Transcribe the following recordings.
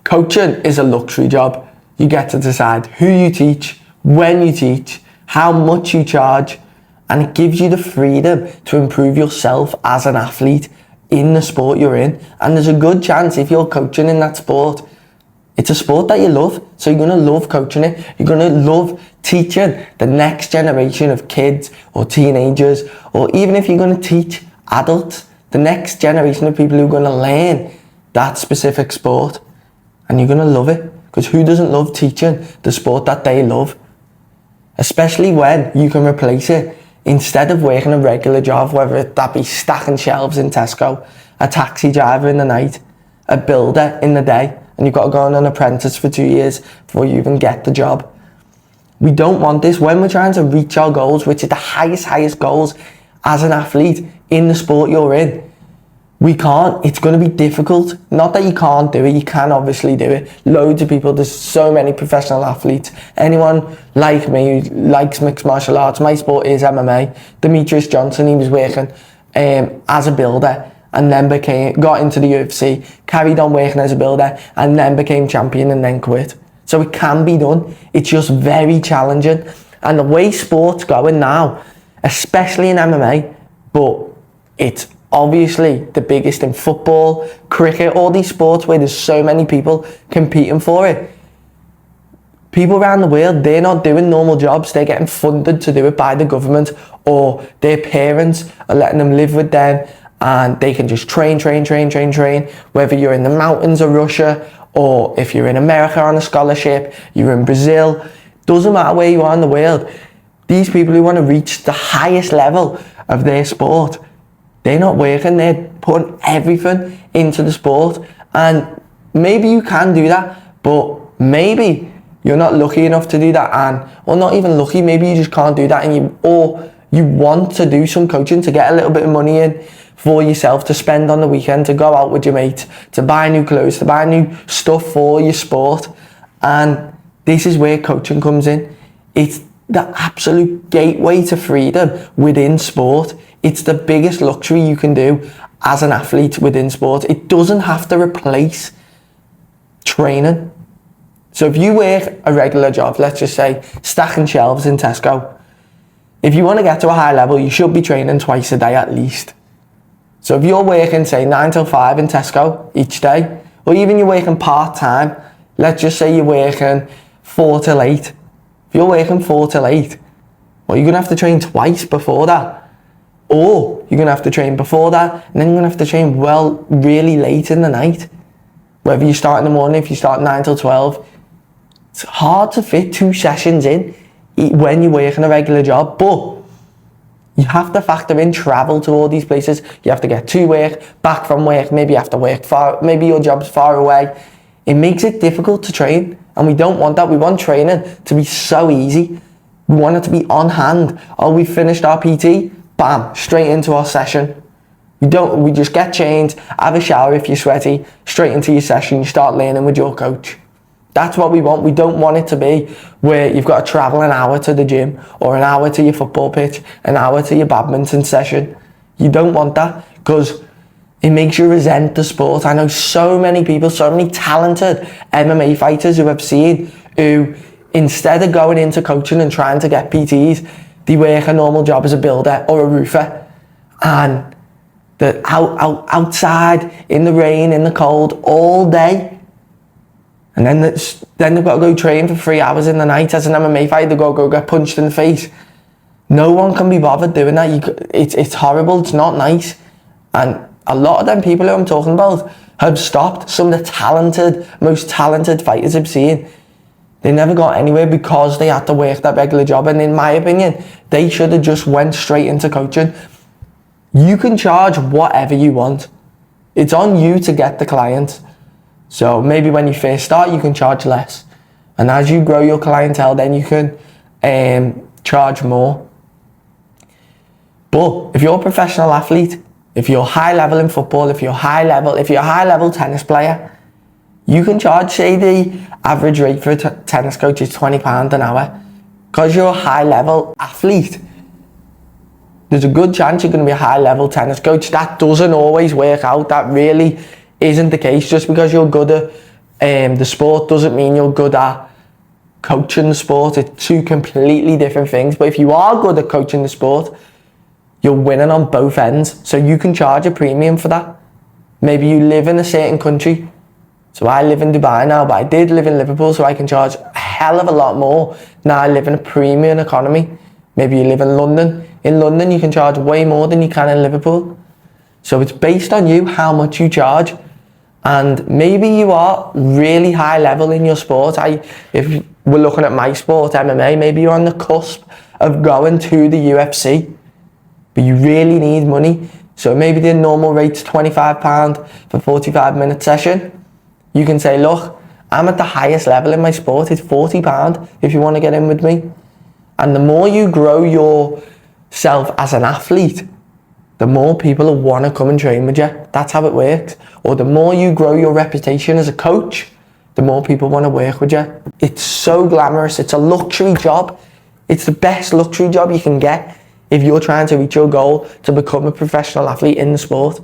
Coaching is a luxury job. You get to decide who you teach, when you teach, how much you charge, and it gives you the freedom to improve yourself as an athlete in the sport you're in. And there's a good chance if you're coaching in that sport, it's a sport that you love, so you're going to love coaching it. You're going to love teaching the next generation of kids or teenagers, or even if you're going to teach adults, the next generation of people who are going to learn that specific sport. And you're going to love it, because who doesn't love teaching the sport that they love? Especially when you can replace it. Instead of working a regular job, whether that be stacking shelves in Tesco, a taxi driver in the night, a builder in the day, and you've got to go on an apprentice for 2 years before you even get the job. We don't want this. When we're trying to reach our goals, which is the highest goals as an athlete in the sport you're in, we can't. It's going to be difficult. Not that you can't do it, you can obviously do it. Loads of people, there's so many professional athletes. Anyone like me who likes mixed martial arts, my sport is MMA. Demetrius Johnson, he was working as a builder and then got into the UFC, carried on working as a builder and then became champion and then quit. So it can be done. It's just very challenging. And the way sport's going now, especially in MMA, but it's obviously the biggest in football, cricket, all these sports where there's so many people competing for it. People around the world, they're not doing normal jobs. They're getting funded to do it by the government, or their parents are letting them live with them and they can just train. Whether you're in the mountains of Russia or if you're in America on a scholarship, you're in Brazil, doesn't matter where you are in the world. These people who want to reach the highest level of their sport, they're not working, they're putting everything into the sport. And maybe you can do that, but maybe you're not lucky enough to do that, or not even lucky, maybe you just can't do that, and you want to do some coaching to get a little bit of money in for yourself to spend on the weekend, to go out with your mates, to buy new clothes, to buy new stuff for your sport. And this is where coaching comes in. It's the absolute gateway to freedom within sport. It's the biggest luxury you can do as an athlete within sport. It doesn't have to replace training. So if you work a regular job, let's just say stacking shelves in Tesco, if you want to get to a high level, you should be training twice a day at least. So if you're working, say, 9 till 5 in Tesco each day, or even you're working part-time, let's just say you're working 4 till 8. If you're working 4 till 8, well, you're going to have to train twice before that. Or you're going to have to train before that, and then you're going to have to train really late in the night. Whether you start in the morning, if you start 9 till 12, it's hard to fit 2 sessions in when you're working a regular job, but you have to factor in travel to all these places. You have to get to work, back from work, maybe you have to work far, maybe your job's far away. It makes it difficult to train, and we don't want that. We want training to be so easy. We want it to be on hand. Oh, we finished our PT, bam, straight into our session. We just get changed, have a shower if you're sweaty, straight into your session, you start learning with your coach. That's what we want. We don't want it to be where you've got to travel an hour to the gym, or an hour to your football pitch, an hour to your badminton session. You don't want that, because it makes you resent the sport. I know so many people, so many talented MMA fighters who I've seen, who instead of going into coaching and trying to get PTs, they work a normal job as a builder or a roofer, and they're outside in the rain, in the cold, all day. And then they've got to go train for 3 hours in the night as an MMA fighter. They've got to go get punched in the face. No one can be bothered doing that. It's horrible. It's not nice. And a lot of them people who I'm talking about have stopped. Some of the most talented fighters I've seen, they never got anywhere because they had to work that regular job. And in my opinion, they should have just went straight into coaching. You can charge whatever you want. It's on you to get the client. So maybe when you first start, you can charge less. And as you grow your clientele, then you can charge more. But if you're a professional athlete, if you're high level in football, if you're a high level tennis player, you can charge, say the average rate for a tennis coach is £20 an hour. Because you're a high level athlete, there's a good chance you're going to be a high level tennis coach. That doesn't always work out. That really isn't the case. Just because you're good at the sport doesn't mean you're good at coaching the sport. It's two completely different things. But if you are good at coaching the sport, you're winning on both ends. So you can charge a premium for that. Maybe you live in a certain country. So I live in Dubai now, but I did live in Liverpool, so I can charge a hell of a lot more. Now I live in a premium economy. Maybe you live in London. In London, you can charge way more than you can in Liverpool. So it's based on you, how much you charge. And maybe you are really high level in your sport. If we're looking at my sport, MMA, maybe you're on the cusp of going to the UFC, but you really need money. So maybe the normal rate's £25 for 45-minute session. You can say, look, I'm at the highest level in my sport. It's £40 if you want to get in with me. And the more you grow yourself as an athlete, the more people will want to come and train with you. That's how it works. Or the more you grow your reputation as a coach, the more people want to work with you. It's so glamorous. It's a luxury job. It's the best luxury job you can get if you're trying to reach your goal to become a professional athlete in the sport.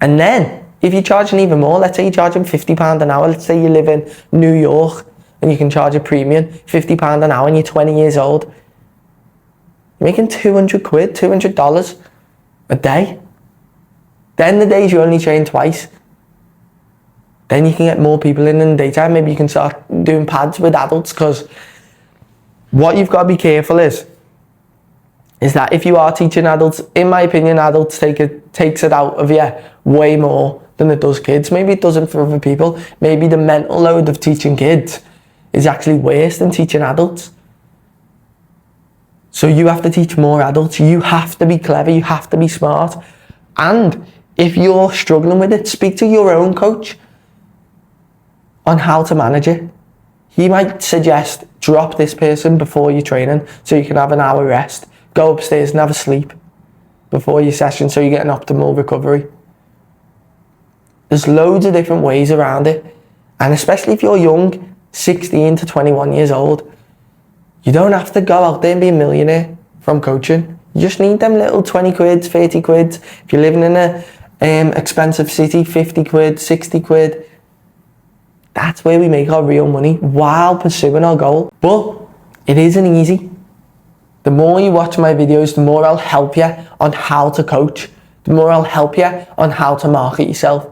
And then, if you're charging even more, let's say you're charging £50 an hour, let's say you live in New York and you can charge a premium, £50 an hour and you're 20 years old, you're making $200 a day. Then the days you only train twice, then you can get more people in the daytime. Maybe you can start doing pads with adults, because what you've got to be careful is that if you are teaching adults, in my opinion, adults takes it out of you way more than it does kids. Maybe it doesn't for other people. Maybe the mental load of teaching kids is actually worse than teaching adults. So you have to teach more adults. You have to be clever. You have to be smart. And if you're struggling with it, speak to your own coach on how to manage it. He might suggest drop this person before your training so you can have an hour rest. Go upstairs and have a sleep before your session so you get an optimal recovery. There's loads of different ways around it. And especially if you're young, 16 to 21 years old, you don't have to go out there and be a millionaire from coaching. You just need them little 20 quid, 30 quid. If you're living in a expensive city, 50 quid, 60 quid. That's where we make our real money while pursuing our goal. But it isn't easy. The more you watch my videos, the more I'll help you on how to coach. The more I'll help you on how to market yourself,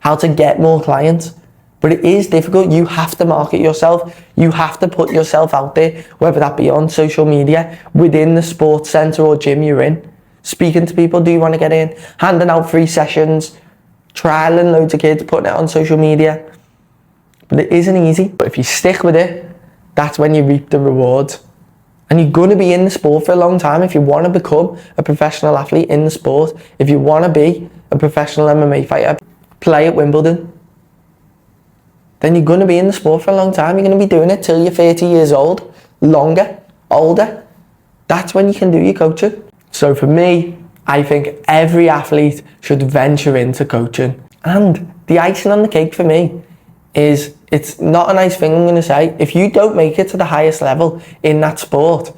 how to get more clients. But it is difficult. You have to market yourself. You have to put yourself out there, whether that be on social media, within the sports centre or gym you're in. Speaking to people, do you want to get in? Handing out free sessions, trialing loads of kids, putting it on social media. But it isn't easy. But if you stick with it, that's when you reap the rewards. And you're going to be in the sport for a long time if you want to become a professional athlete in the sport. If you want to be a professional MMA fighter, play at Wimbledon, then you're going to be in the sport for a long time. You're going to be doing it till you're 30 years old, longer, older. That's when you can do your coaching. So for me, I think every athlete should venture into coaching. And the icing on the cake for me is, it's not a nice thing I'm going to say, if you don't make it to the highest level in that sport,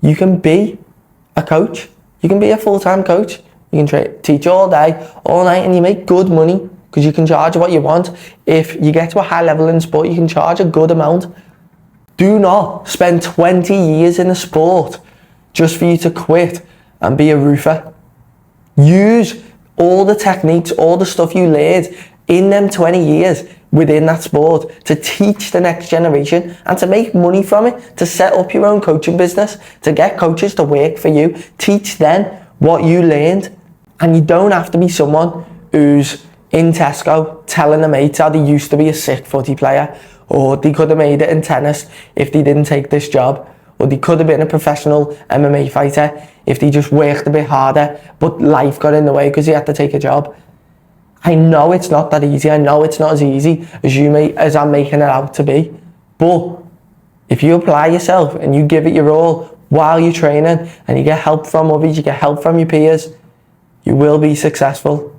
you can be a coach. You can be a full-time coach. You can teach all day, all night, and you make good money because you can charge what you want. If you get to a high level in sport, you can charge a good amount. Do not spend 20 years in a sport just for you to quit and be a roofer. Use all the techniques, all the stuff you learned in them 20 years within that sport to teach the next generation and to make money from it, to set up your own coaching business, to get coaches to work for you. Teach them what you learned. And you don't have to be someone who's in Tesco telling their mates how they used to be a sick footy player, or they could have made it in tennis if they didn't take this job, or they could have been a professional MMA fighter if they just worked a bit harder, but life got in the way because they had to take a job. I know it's not that easy. I know it's not as easy as I'm making it out to be. But if you apply yourself and you give it your all while you're training, and you get help from others, you get help from your peers, you will be successful.